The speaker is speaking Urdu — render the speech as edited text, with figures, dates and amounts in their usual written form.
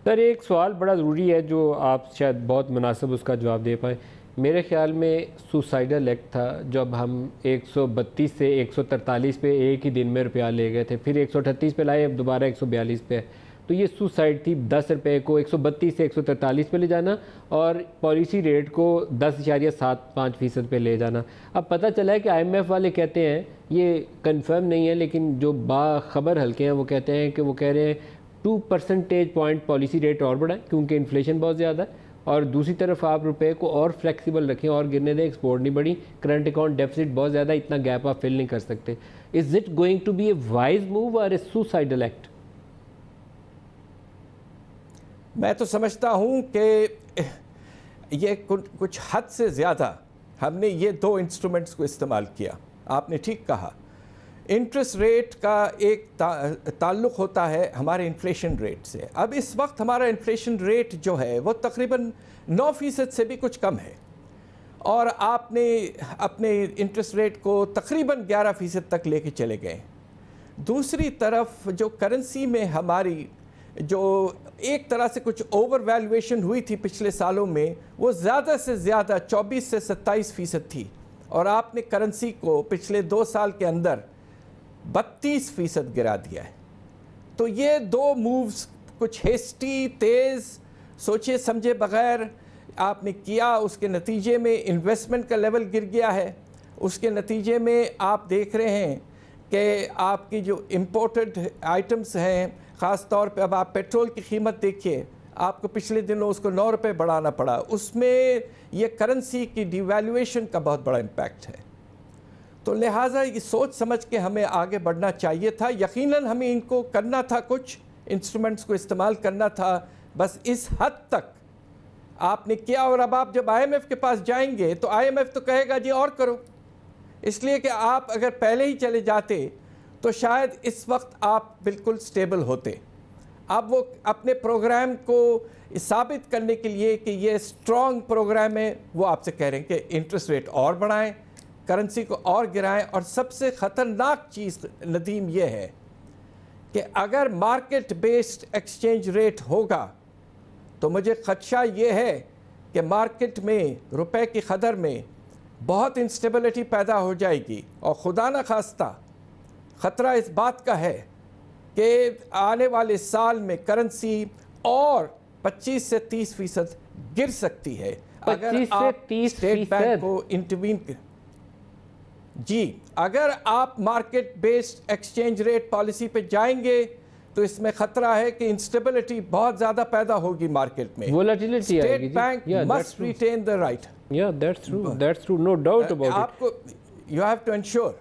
سر ایک سوال بڑا ضروری ہے جو آپ شاید بہت مناسب اس کا جواب دے پائیں. میرے خیال میں سوسائڈل ایکٹ تھا جب ہم 132 سے 143 پہ ایک ہی دن میں روپیہ لے گئے تھے, پھر 138 پہ لائے, اب دوبارہ 142 پہ. تو یہ سوسائڈ تھی 10 روپے کو 132 سے 143 پہ لے جانا اور پالیسی ریٹ کو 10.75% پہ لے جانا. اب پتہ چلا ہے کہ آئی ایم ایف والے کہتے ہیں, یہ کنفرم نہیں ہے لیکن جو باخبر حلقے ہیں وہ کہتے ہیں کہ وہ کہہ رہے ہیں 2% پالیسی ریٹ اور بڑھائیں کیونکہ انفلیشن بہت زیادہ ہے, اور دوسری طرف آپ روپے کو اور فلیکسیبل رکھیں اور گرنے دیں, ایکسپورٹ نہیں بڑھی, کرنٹ اکاؤنٹ ڈیفیسٹ بہت زیادہ, اتنا گیپ آپ فل نہیں کر سکتے. Is it going to be a wise move or a suicidal act? میں تو سمجھتا ہوں کہ یہ کچھ حد سے زیادہ ہم نے یہ دو انسٹرومنٹس کو استعمال کیا. آپ نے ٹھیک کہا, انٹرسٹ ریٹ کا ایک تعلق ہوتا ہے ہمارے انفلیشن ریٹ سے. اب اس وقت ہمارا انفلیشن ریٹ جو ہے وہ تقریباً 9% سے بھی کچھ کم ہے, اور آپ نے اپنے انٹرسٹ ریٹ کو تقریباً 11% تک لے کے چلے گئے. دوسری طرف جو کرنسی میں ہماری جو ایک طرح سے کچھ اوور ویلیویشن ہوئی تھی پچھلے سالوں میں, وہ زیادہ سے زیادہ 24 سے 27% تھی, اور آپ نے کرنسی کو پچھلے 2 سال کے اندر 32% گرا دیا ہے. تو یہ دو مووز کچھ ہیسٹی, تیز, سوچے سمجھے بغیر آپ نے کیا. اس کے نتیجے میں انویسٹمنٹ کا لیول گر گیا ہے. اس کے نتیجے میں آپ دیکھ رہے ہیں کہ آپ کی جو امپورٹڈ آئٹمس ہیں, خاص طور پہ اب آپ پیٹرول کی قیمت دیکھیے, آپ کو پچھلے دنوں اس کو 9 روپے بڑھانا پڑا. اس میں یہ کرنسی کی ڈی ویلیویشن کا بہت بڑا امپیکٹ ہے. تو لہٰذا یہ سوچ سمجھ کے ہمیں آگے بڑھنا چاہیے تھا. یقیناً ہمیں ان کو کرنا تھا, کچھ انسٹرومنٹس کو استعمال کرنا تھا, بس اس حد تک آپ نے کیا. اور اب آپ جب آئی ایم ایف کے پاس جائیں گے تو آئی ایم ایف تو کہے گا جی اور کرو, اس لیے کہ آپ اگر پہلے ہی چلے جاتے تو شاید اس وقت آپ بالکل سٹیبل ہوتے. اب وہ اپنے پروگرام کو ثابت کرنے کے لیے کہ یہ سٹرونگ پروگرام ہے, وہ آپ سے کہہ رہے ہیں کہ انٹرسٹ ریٹ اور بڑھائیں, کرنسی کو اور گرائیں. اور سب سے خطرناک چیز ندیم یہ ہے کہ اگر مارکیٹ بیسڈ ایکسچینج ریٹ ہوگا تو مجھے خدشہ یہ ہے کہ مارکیٹ میں روپے کی قدر میں بہت انسٹیبلٹی پیدا ہو جائے گی, اور خدا نہ خواستہ خطرہ اس بات کا ہے کہ آنے والے سال میں کرنسی اور 25 سے 30% گر سکتی ہے اگر آپ اسٹیٹ بینک کو انٹروین جی اگر آپ market based exchange rate policy پہ جائیں گے تو اس میں خطرہ ہے کہ انسٹیبلٹی بہت زیادہ پیدا ہوگی مارکیٹ میں. State bank must retain the right. Yeah, that's true. No doubt about it. You have to ensure